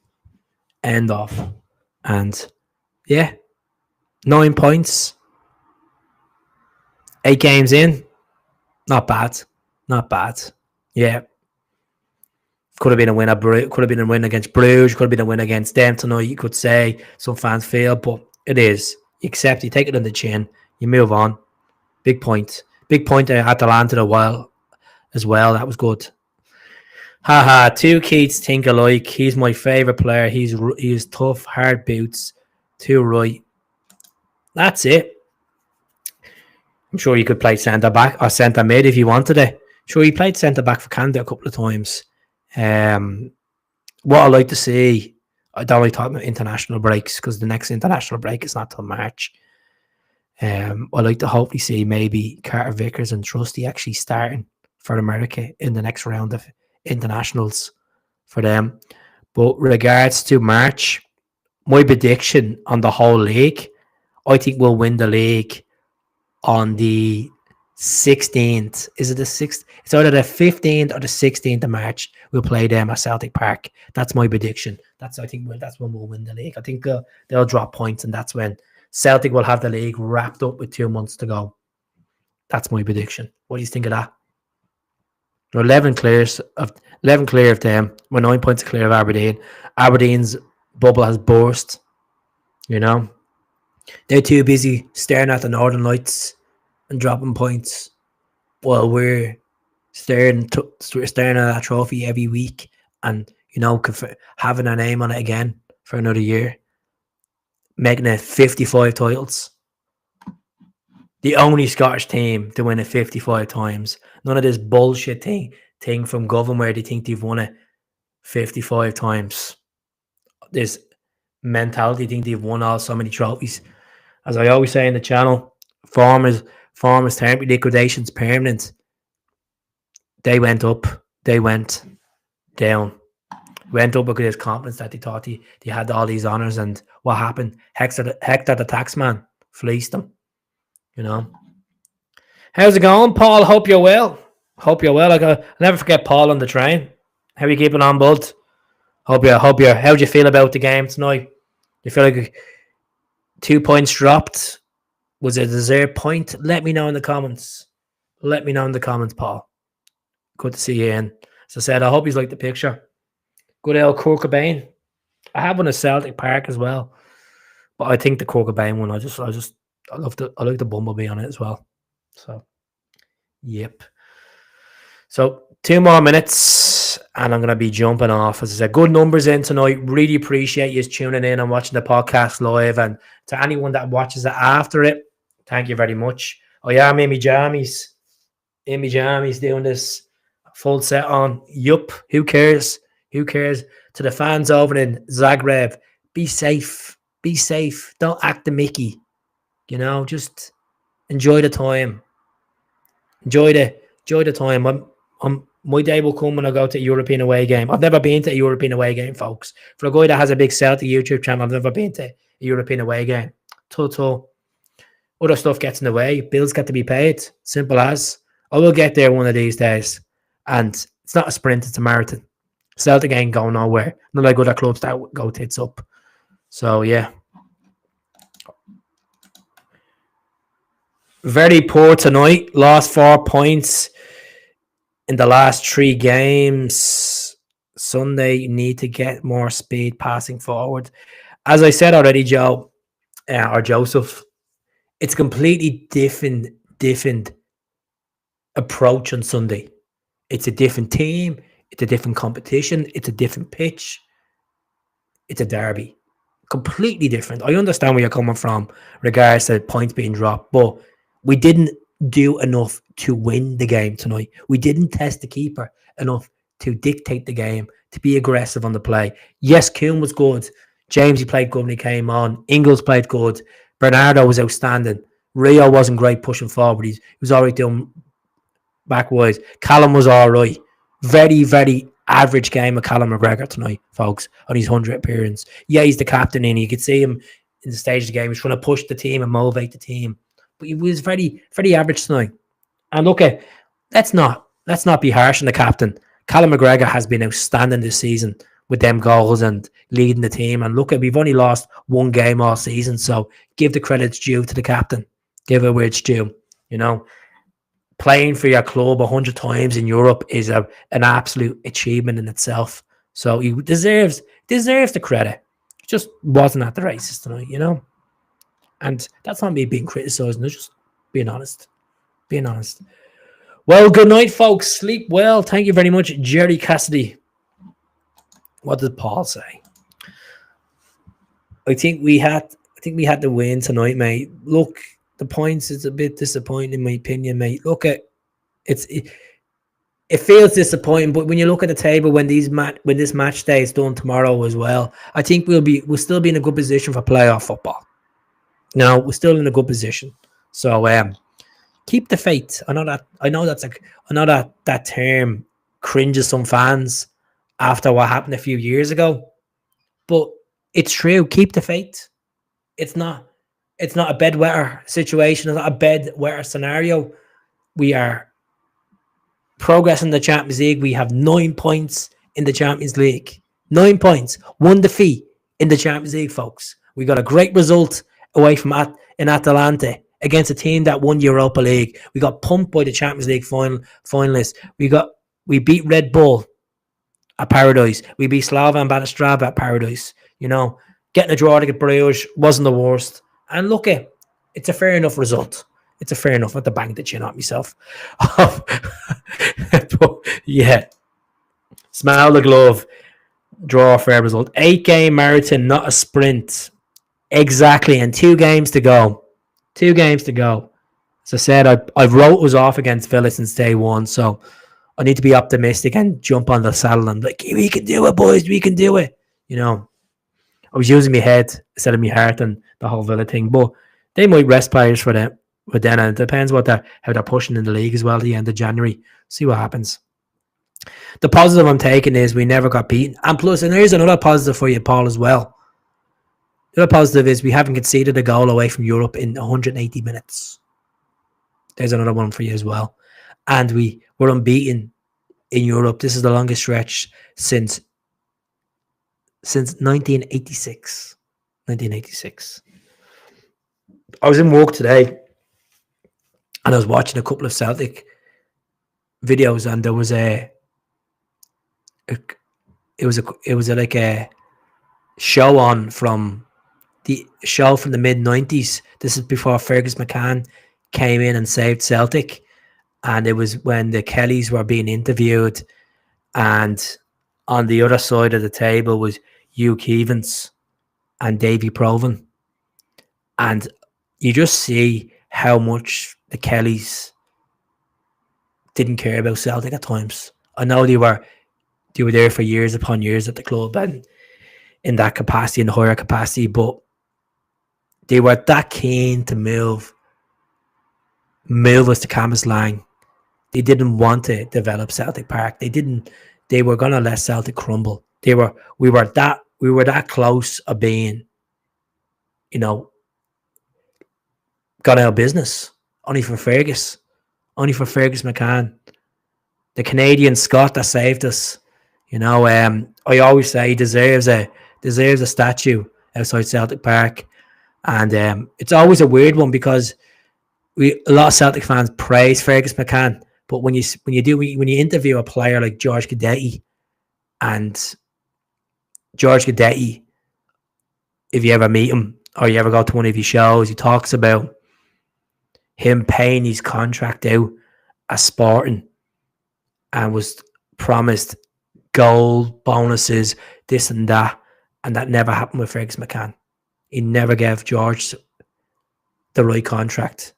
and yeah. 9 points, 8 games in. Not bad. Yeah. Could have been a win could have been a win against Bruges, could have been a win against them tonight, you could say. Some fans feel, but it is. You accept, you take it on the chin, you move on. Big point. Big point at Atalanta a while as well. That was good. Haha, two Keats think alike. He's my favourite player. He's tough, hard boots. Too right. That's it. I'm sure you could play centre back or centre mid if you wanted it. Sure, he played centre back for Canada a couple of times. What I like to see, I don't like talking about international breaks because the next international break is not till March. I like to hopefully see maybe Carter Vickers and Trusty actually starting for America in the next round of internationals for them. But regards to March, my prediction on the whole league, I think we'll win the league on the 16th. Is it the 6th? It's either the 15th or the 16th of March. We'll play them at Celtic Park. That's my prediction. That's when we'll win the league. I think they'll drop points, and that's when Celtic will have the league wrapped up with 2 months to go. That's my prediction. What do you think of that? We're 11 clear of them. We're 9 points clear of Aberdeen. Aberdeen's bubble has burst. They're too busy staring at the Northern Lights and dropping points, while we're staring at that trophy every week and having our name on it again for another year, making it 55 titles. The only Scottish team to win it 55 times. None of this bullshit thing from Govan where they think they've won it 55 times. This mentality think they've won so many trophies. As I always say in the channel, form is temporary, liquidation's permanent. They went up, they went down. Went up because of confidence that they thought they had all these honours, and what happened? Hector the taxman fleeced them. How's it going, Paul? Hope you're well. I'll never forget Paul on the train. How are you keeping on, bud? How do you feel about the game tonight? You feel like 2 points dropped? Was it a deserved point? Let me know in the comments. Let me know in the comments, Paul. Good to see you in. As I said, I hope you like the picture. Good old Kurt Cobain. I have one at Celtic Park as well, but I think the Kurt Cobain one. I like the bumblebee on it as well. So, yep. So 2 more minutes, and I'm going to be jumping off. As I said, good numbers in tonight. Really appreciate you tuning in and watching the podcast live. And to anyone that watches it after it, thank you very much. Oh yeah, I'm in my jammies. In my jammies doing this full set on. Yup. Who cares? Who cares? To the fans over in Zagreb, be safe. Be safe. Don't act the Mickey. Just enjoy the time. Enjoy the time. My day will come when I go to a European away game. I've never been to a European away game, folks. For a guy that has a big Celtic YouTube channel, I've never been to a European away game. Other stuff gets in the way. Bills got to be paid. Simple as. I will get there one of these days. And it's not a sprint, it's a marathon. Celtic ain't going nowhere. Not like other clubs that go tits up. So, yeah. Very poor tonight. Lost 4 points in the last 3 games. Sunday, need to get more speed passing forward. As I said already, Joe, or Joseph, it's a completely different approach on Sunday. It's a different team. It's a different competition. It's a different pitch. It's a derby. Completely different. I understand where you're coming from regards to points being dropped, but we didn't do enough to win the game tonight. We didn't test the keeper enough to dictate the game, to be aggressive on the play. Yes, Kuhn was good. James, he played good when he came on. Ingles played good. Bernardo was outstanding. Rio wasn't great pushing forward. He was all right doing backwards. Callum was all right. Very, very average game of Callum McGregor tonight, folks, on his 100th appearance. Yeah, he's the captain, and you could see him in the stage of the game. He's trying to push the team and motivate the team. But he was very, very average tonight. And look, let's not be harsh on the captain. Callum McGregor has been outstanding this season with them goals and leading the team. And look, we've only lost 1 game all season, so give the credits due to the captain. Give it where it's due. Playing for your club 100 times in Europe is an absolute achievement in itself. So he deserves the credit. Just wasn't at the races tonight, And that's not me being criticising, it's just being honest. Being honest. Well, good night, folks. Sleep well. Thank you very much, Jerry Cassidy. What did Paul say? I think we had the win tonight, mate. Look, the points is a bit disappointing in my opinion, mate. Look at it feels disappointing, but when you look at the table when this match day is done tomorrow as well, I think we'll still be in a good position for playoff football. No, we're still in a good position. So keep the faith. I know that term cringes some fans after what happened a few years ago, but it's true. Keep the faith. It's not a bedwetter situation. It's not a bedwetter scenario. We are progressing the Champions League. We have 9 points in the Champions League. 9 points. 1 defeat in the Champions League, folks. We got a great result away from in Atalanta against a team that won Europa League. We got pumped by the Champions League finalists. We beat Red Bull at Paradise. We beat Slavan Bratislava at Paradise. Getting a draw against Bruges wasn't the worst. And look, it's a fair enough result. It's a fair enough. Not to bang the chin at myself. But yeah, smell the glove. Draw a fair result. 8-game marathon, not a sprint. Exactly, and 2 games to go. 2 games to go. As I said, I've wrote us off against Villa since day 1, so I need to be optimistic and jump on the saddle and like, we can do it, boys. We can do it. I was using my head instead of my heart and the whole Villa thing, but they might rest players for them. But then it depends how they're pushing in the league as well at the end of January. See what happens. The positive I'm taking is we never got beaten. And plus, and here's another positive for you, Paul, as well. The other positive is we haven't conceded a goal away from Europe in 180 minutes. There's another one for you as well. And we were unbeaten in Europe. This is the longest stretch since since 1986. 1986. I was in work today and I was watching a couple of Celtic videos, and there was like a show on from the mid-90s. This is before Fergus McCann came in and saved Celtic, and it was when the Kellys were being interviewed, and on the other side of the table was Hugh Keevans and Davy Provan, and you just see how much the Kellys didn't care about Celtic at times. I know they were there for years upon years at the club and in that capacity, in the higher capacity, but they were that keen to move us to Cambuslang. They didn't want to develop Celtic Park. They were gonna let Celtic crumble. We were that close of being, got out of business. Only for Fergus McCann, the Canadian Scot that saved us. I always say he deserves a statue outside Celtic Park, and it's always a weird one because a lot of Celtic fans praise Fergus McCann, but when you interview a player like George Gadetti, and George Gadetti, if you ever meet him or you ever go to one of his shows, he talks about him paying his contract out as Sporting and was promised gold bonuses, this and that never happened with Fergus McCann. He never gave George the right contract.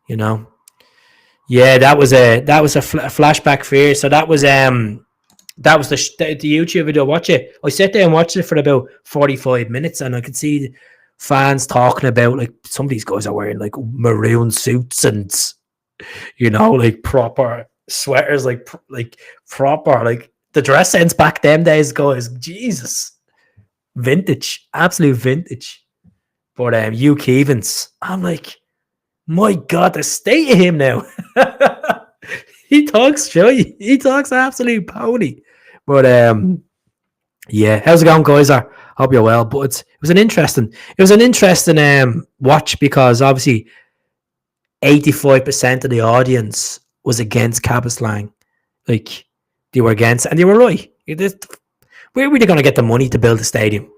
Yeah, that was a flashback for you. So that was the YouTube video. Watch it. I sat there and watched it for about 45 minutes, and I could see fans talking about, like, some of these guys are wearing like maroon suits and like proper sweaters, like proper, like the dress sense back them days, guys. Jesus, vintage, absolute vintage. But Hugh Keevans, I'm like, my God, the state of him now. He talks absolute pony. But yeah, how's it going, guys? I hope you're well. But it was an interesting watch, because obviously 85% of the audience was against Cambuslang. Like, they were against, and they were right. Where were they going to get the money to build a stadium?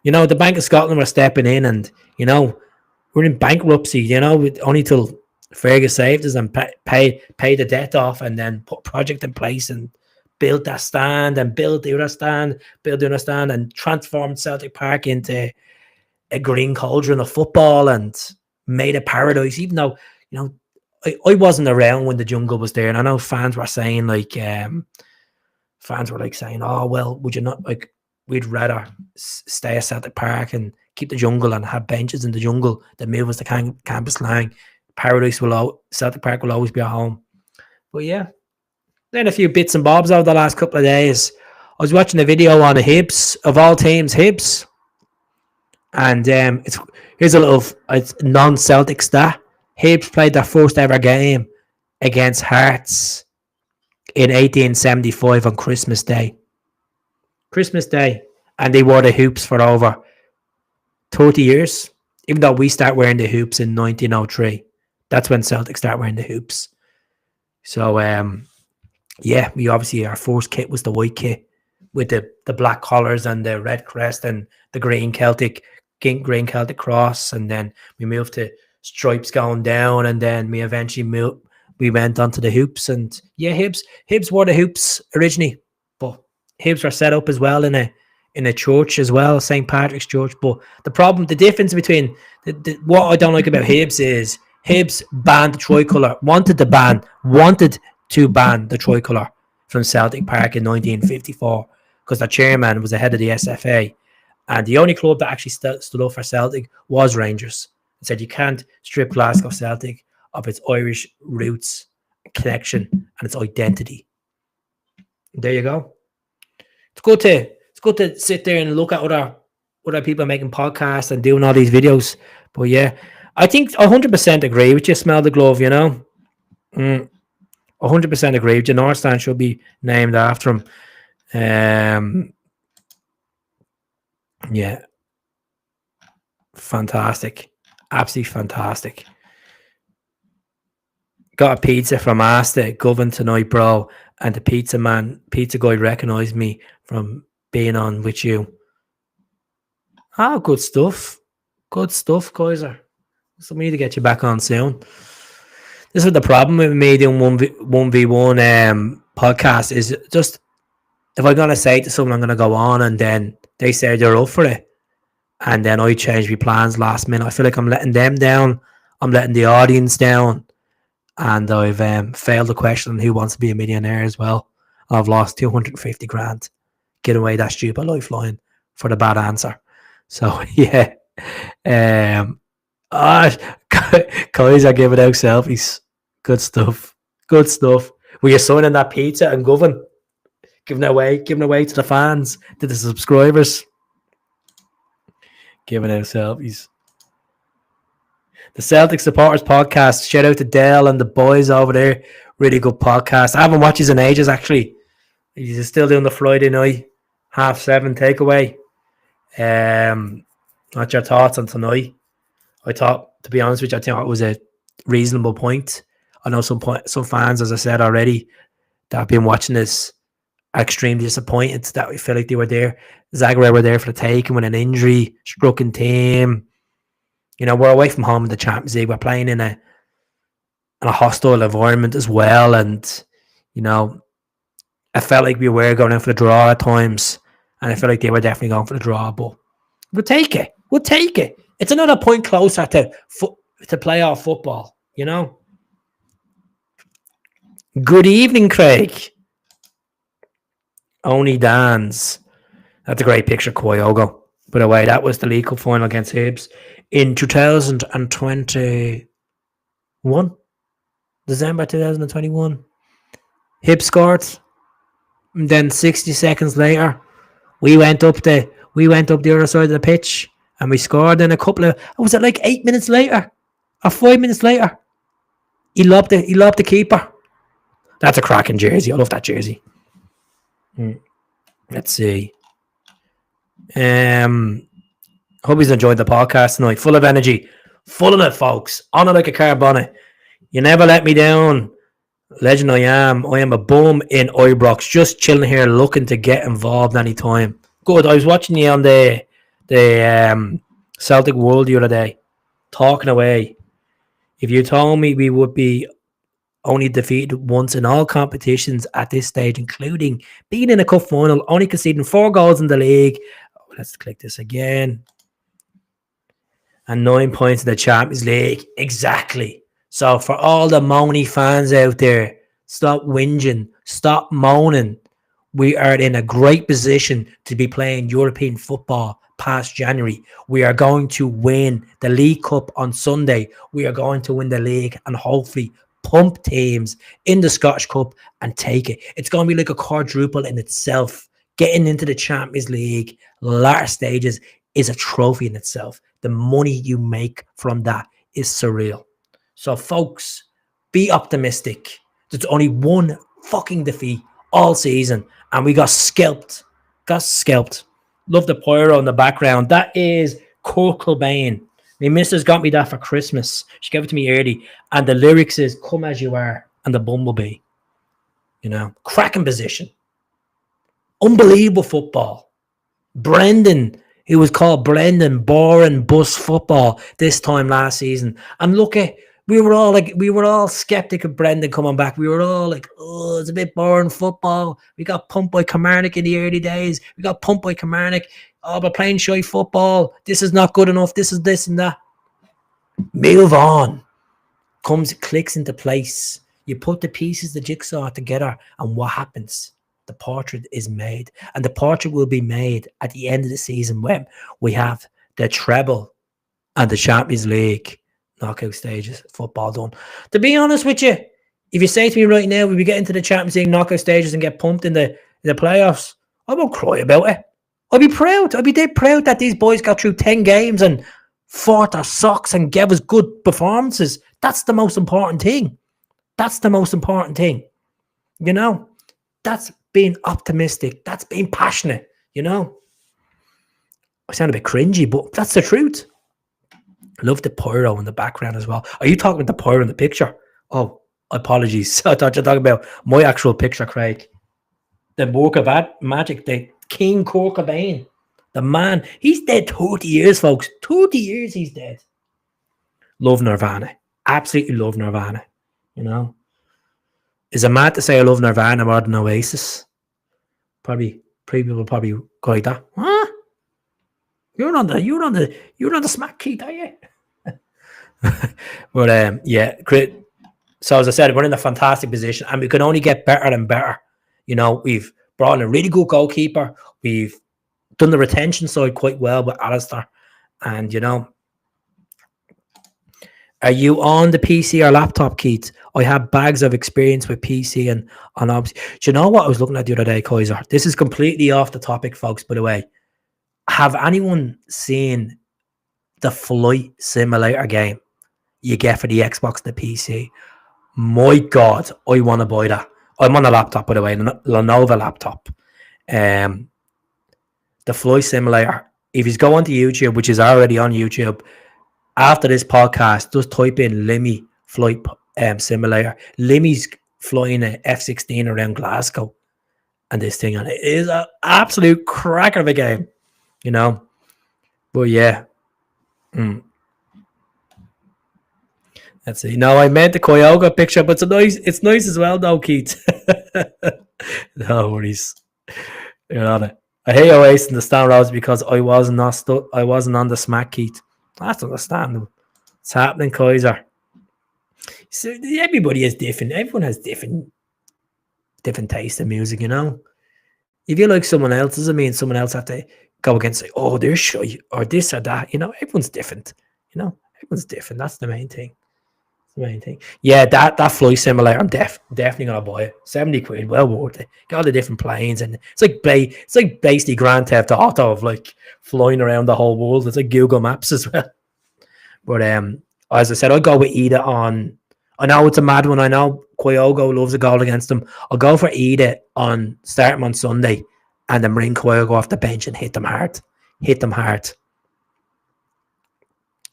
The Bank of Scotland were stepping in, and we're in bankruptcy. Only till Fergus saved us and pay the debt off, and then put a project in place and build that stand and build the other stand, and transformed Celtic Park into a green cauldron of football and made a paradise. Even though, I wasn't around when the jungle was there, and I know fans were saying saying, oh, well, would you not, like, we'd rather stay at Celtic Park and keep the jungle and have benches in the jungle than move us to Cambuslang. Celtic Park will always be our home. But yeah, then a few bits and bobs over the last couple of days. I was watching a video on the Hibs, of all teams, Hibs. And here's a little non-Celtic stat. Hibs played their first ever game against Hearts in 1875 on Christmas Day. And they wore the hoops for over 30 years, even though we start wearing the hoops in 1903. That's when Celtic start wearing the hoops. So, yeah, we obviously, our first kit was the white kit with the black collars and the red crest and the green Celtic cross. And then we moved to stripes going down, and then we eventually went onto the hoops. And yeah, Hibs wore the hoops originally, but Hibs were set up as well in a church as well, St. Patrick's Church. But the difference between what I don't like about Hibs is Hibs banned the tricolour, wanted to ban the tricolour from Celtic Park in 1954 because the chairman was the head of the SFA, and the only club that actually stood up for Celtic was Rangers. It said you can't strip Glasgow Celtic of its Irish roots, connection, and its identity. There you go. It's good to sit there and look at other people making podcasts and doing all these videos. But yeah, I think 100% agree with you. Smell the glove, 100% agree with you. North Stand should be named after him. Yeah, fantastic. Absolutely fantastic. Got a pizza from Asta Govan tonight, bro. And the pizza guy recognised me from being on with you. Ah, good stuff. Good stuff, Kaiser. So we need to get you back on soon. This is the problem with me doing 1v1 podcast is just if I'm gonna say to someone I'm gonna go on and then they say they're up for it and then I change my plans last minute, I feel like I'm letting them down, I'm letting the audience down, and I've failed the question on who wants to be a millionaire as well. I've lost 250 grand giving away that stupid lifeline for the bad answer. So yeah. Um Ah, guys are giving out selfies. Good stuff. Good stuff. Were you signing that pizza and Govan? Giving away to the fans, to the subscribers. Giving out selfies. The Celtic Supporters Podcast. Shout out to Dale and the boys over there. Really good podcast. I haven't watched his in ages, actually. He's still doing the Friday night, 7:30 takeaway. What's your thoughts on tonight? I thought, to be honest with you, I think it was a reasonable point. I know some fans, as I said already, that have been watching this are extremely disappointed that we feel like they were there. Zagreb were there for the taking with an injury, strucken team. You know, we're away from home in the Champions League. We're playing in a hostile environment as well. And, you know, I felt like we were going in for the draw at times. And I felt like they were definitely going for the draw. But we'll take it. We'll take it. It's another point closer to playoff football, you know? Good evening, Craig. Only Dan's. That's a great picture, Kyogo. By the way, that was the League Cup final against Hibs in 2021. December 2021. Hibs scored. And then 60 seconds later, we went up the other side of the pitch and we scored. And was it like 8 minutes later or 5 minutes later? He lobbed the keeper. That's a cracking jersey. I love that jersey. Let's see. Hope he's enjoyed the podcast tonight. Full of energy. Full of it, folks. On it like a car bonnet. You never let me down. Legend I am. I am a bum in Ibrox. Just chilling here looking to get involved anytime. Good. I was watching you on the Celtic World the other day. Talking away. If you told me we would be only defeated once in all competitions at this stage, including being in a cup final, only conceding 4 goals in the league. Let's click this again. And 9 points in the Champions League. Exactly. So for all the moany fans out there, stop whinging, stop moaning. We are in a great position to be playing European football past January. We are going to win the League Cup on Sunday. We are going to win the league and hopefully pump teams in the Scottish Cup and take it. It's going to be like a quadruple in itself. Getting into the Champions League latter stages is a trophy in itself. The money you make from that is surreal. So, folks, be optimistic. There's only one fucking defeat all season, and we got scalped. Love the pyro in the background. That is Kurt Cobain. My missus got me that for Christmas. She gave it to me early. And the lyrics is, "Come as you are," and the bumblebee. You know, cracking position. Unbelievable football. Brendan, who was called Brendan, boring bus football this time last season. And look at, we were all skeptic of Brendan coming back. We were all like, oh, it's a bit boring football. We got pumped by Kilmarnock in the early days. Oh, we're playing shy football. This is not good enough. This is this and that. Move on. Clicks into place. You put the pieces of the jigsaw together, and what happens? The portrait is made, and the portrait will be made at the end of the season when we have the treble and the Champions League knockout stages football done. To be honest with you, if you say to me right now, we get into the Champions League knockout stages and get pumped in the playoffs, I won't cry about it. I'll be proud. I'll be dead proud that these boys got through 10 games and fought our socks and gave us good performances. That's the most important thing. You know, that's being optimistic. That's being passionate, you know. I sound a bit cringy, but that's the truth. I love the pyro in the background as well. Are you talking about the pyro in the picture? Oh, apologies. I thought you were talking about my actual picture, Craig. The work of magic, the King Kurt Cobain. The man, he's dead 30 years, folks. 30 years he's dead. Love Nirvana. Absolutely love Nirvana. You know? Is it mad to say I love Nirvana more than Oasis? People will probably go like that. Huh? You're on the smack key, are you? But yeah, great. So as I said, we're in a fantastic position, and we can only get better and better. You know, we've brought in a really good goalkeeper. We've done the retention side quite well with Alistair. And, you know, are you on the PC or laptop, Keith? I have bags of experience with PC and obviously. Do you know what I was looking at the other day, Kaiser? This is completely off the topic, folks, by the way. Have anyone seen the flight simulator game you get for the Xbox and the PC? My God, I want to buy that. I'm on a laptop, by the way, a Lenovo laptop. The flight simulator. If you go onto YouTube, which is already on YouTube, after this podcast, just type in Limmy flight simulator. Limmy's flying an F-16 around Glasgow, and this thing, and it is an absolute cracker of a game, you know. But yeah, let's see. No, I meant the Kyogo picture, but it's nice as well, though, Keith. No worries. You're on it. I hate Oasis in the Stan Rose because I wasn't on the smack, Keith. That's understandable. It's happening, Kaiser. So everybody is different. Everyone has different taste in music, you know. If you like someone else, doesn't mean someone else have to go against, like, oh, they're shy or this or that. You know, everyone's different. You know, everyone's different. That's the main thing. Yeah, that flight simulator, I'm definitely gonna buy it. 70 quid, well worth it. Got all the different planes, and it's like basically Grand Theft Auto of like flying around the whole world. It's like Google Maps as well. But as I said, I'll go with Ida on. I know it's a mad one. I know Kyogo loves a goal against him. I'll go for Ida on start him on Sunday, and then bring Kyogo off the bench and hit them hard.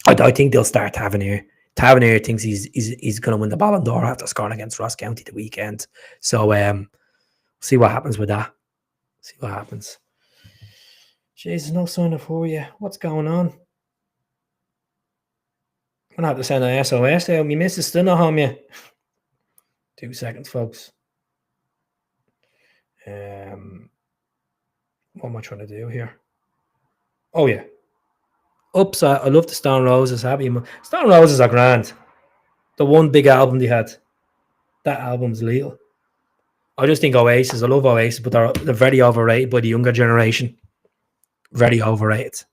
I think they'll start Tavernier. Tavernier thinks he's going to win the Ballon d'Or after scoring against Ross County the weekend. So see what happens with that. See what happens. Jesus, no sign of for you. What's going on? I'm going to have to send an SOS out. My missus still not home yet. 2 seconds, folks. What am I trying to do here? Oh, yeah. Oops, I love the Stone Roses. Stone Roses are grand. The one big album they had. That album's lethal. I just think Oasis. I love Oasis, but they're very overrated by the younger generation. Very overrated.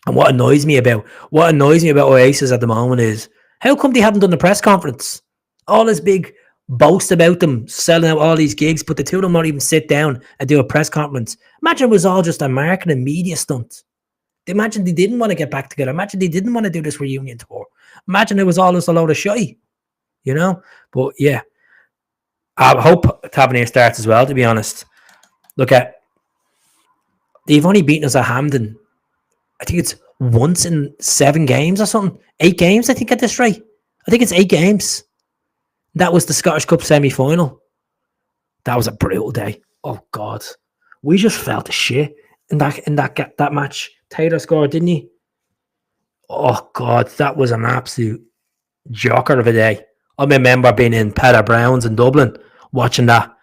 And what annoys me about Oasis at the moment is how come they haven't done the press conference? All this big boast about them selling out all these gigs, but the two of them not even sit down and do a press conference. Imagine it was all just a marketing media stunt. Imagine they didn't want to get back together. Imagine they didn't want to do this reunion tour. Imagine it was all just a load of shy, you know? But yeah, I hope Tavernier starts as well, to be honest. Look at, they've only beaten us at Hampden. I think it's once in 7 games or something. 8 games, I think, at this rate. I think it's 8 games. That was the Scottish Cup semi-final. That was a brutal day. Oh, God. We just felt the shit in that match. Taylor scored, didn't he? Oh, God, that was an absolute joker of a day. I remember being in Peter Brown's in Dublin watching that.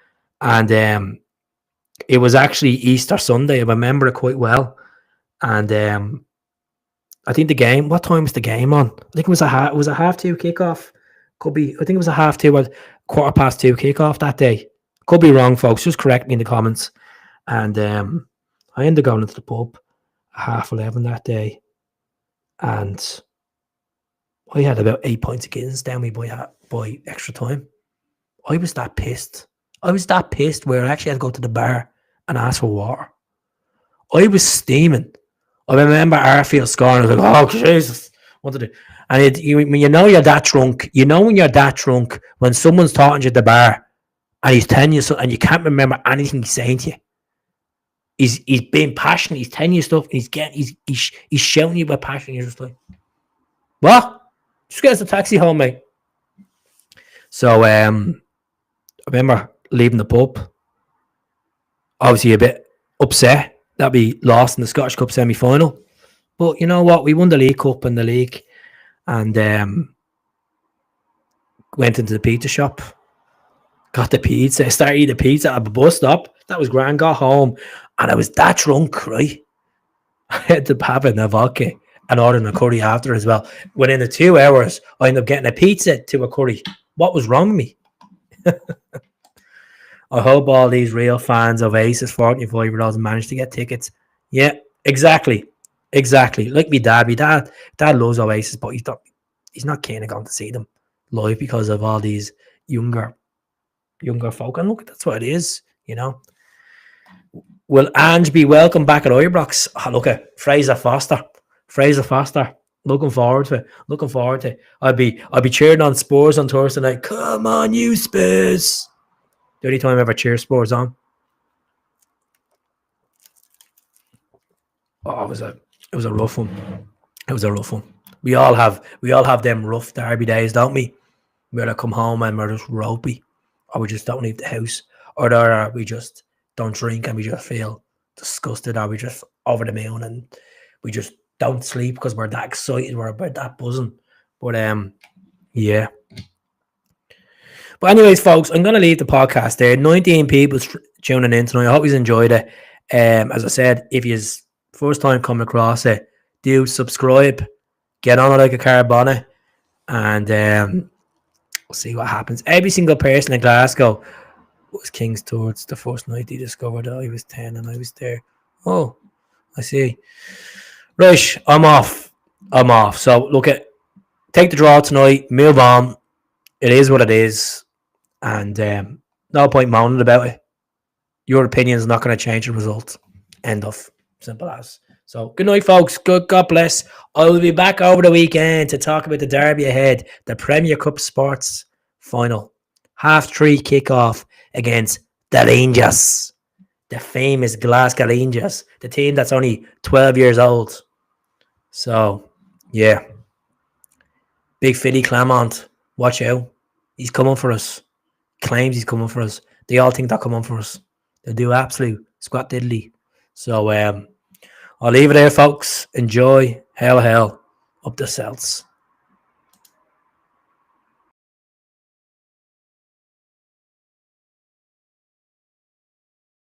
And it was actually Easter Sunday. I remember it quite well. And I think the game, what time was the game on? I think it was a 2:30 kickoff. Could be, I think it was a 2:30 or 2:15 kickoff that day. Could be wrong, folks. Just correct me in the comments. And I ended up going into the pub at 11:30 that day. And I had about 8 points of Guinness down me by extra time. I was that pissed. Where I actually had to go to the bar and ask for water. I was steaming. I remember Arfield scoring. I was like, oh, Jesus. What to do? And when you know you're that drunk, when someone's talking to you at the bar and he's telling you something and you can't remember anything he's saying to you. he's being passionate. He's telling you stuff. And he's shouting you about passion. You're just like, what? Just get us a taxi home, mate. So I remember leaving the pub. Obviously a bit upset that we lost in the Scottish Cup semi-final. But you know what? We won the League Cup and the league, and went into the pizza shop, got the pizza, started eating the pizza at the bus stop. That was grand. Got home, and I was that drunk, right? I had to have a vodka and ordering a curry after as well. Within the 2 hours, I ended up getting a pizza to a curry. What was wrong with me? I hope all these real fans of Aces 45-year-olds managed to get tickets. Yeah, exactly. Like me dad. Dad loves Oasis, but he's not keen on going to see them live because of all these younger folk. And look, that's what it is, you know. Will Ange be welcome back at Ibrox? Oh, look at Fraser Foster. Looking forward to it. I'll be cheering on Spurs on Thursday night. Come on, you Spurs. The only time I ever cheer Spurs on. Oh, it was a rough one. We all have them rough derby days, don't we? Where I come home and we're just ropey, or we just don't leave the house, or we just don't drink and we just feel disgusted, or we just over the moon and we just don't sleep because we're that excited, we're about that buzzing. But yeah. But anyways, folks, I'm going to leave the podcast there. 19 people tuning in tonight. I hope you enjoyed it. As I said, if you're first time coming across it, do subscribe, get on it like a car bonnet, and we'll see what happens. Every single person in Glasgow was King's Towards the first night they discovered that I was 10 and I was there. Oh, I see. Right, I'm off. So look, take the draw tonight, move on. It is what it is. And no point moaning about it. Your opinion is not going to change the result. End of. Simple as. So good night, folks. God bless. I will be back over the weekend to talk about the derby ahead, the Premier Cup Sports final. 3:30 kickoff against the Rangers, the famous Glasgow Rangers, the team that's only 12 years old. So yeah, big Philly Clermont, watch out. He's coming for us. Claims he's coming for us. They all think they're coming for us. They'll do absolute squat diddly. So I'll leave it there, folks. Enjoy. Hell, up the Celts.